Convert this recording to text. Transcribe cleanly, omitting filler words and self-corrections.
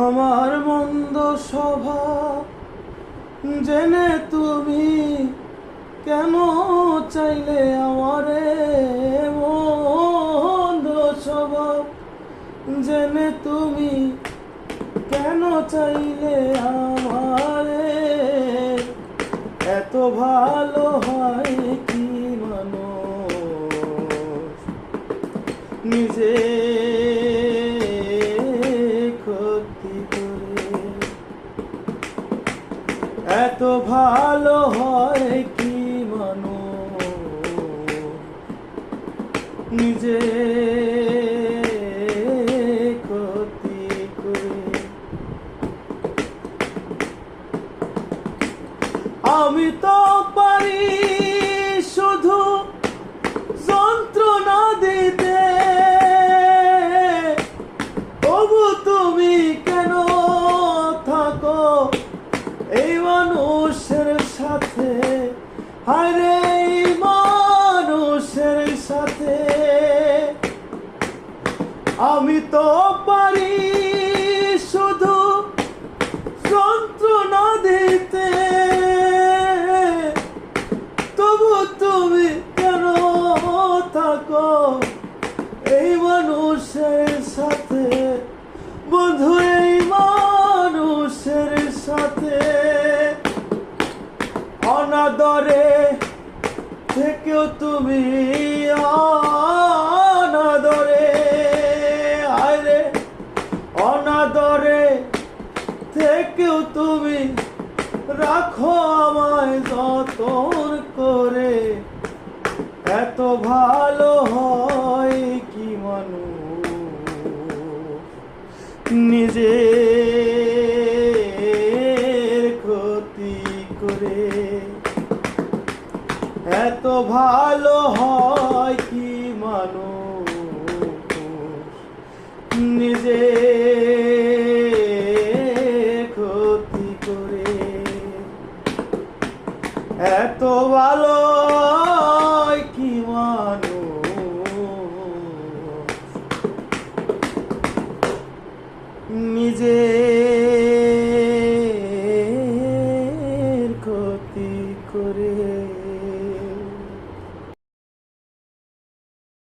আমার মন্দ স্বভাব জেনে তুমি কেন চাইলে আমারে? মন্দ স্বভাব জেনে তুমি কেন চাইলে আমারে? এত ভালো হয় কি মানুষ নিজে ক্ষতি করে? এত ভালো হয় কি মানুষ নিজে ক্ষতি করে? আমি তো পারি শুধু যন্ত্রণা দিতে, তবু তুমি কেন থাকো এই মানুষের সাথে? হায়রে এই মানুষের সাথে। আমি তো পারি শুধু যন্ত্রণা দিতে, তবু তুমি কেন থাকো এই মানুষের সাথে? বন্ধু এই মানুষের সাথে অনাদরে থেকেও তুমি অনাদরে, আরে অনাদরে থেকেও তুমি রাখো আমায় যতন করে। এত ভালো হয় কি মানুষ নিজের ক্ষতি করে? এত ভালো হয় কি মানুষ নিজে ক্ষতি করে? এত ভালো হয় কি মানুষ নিজে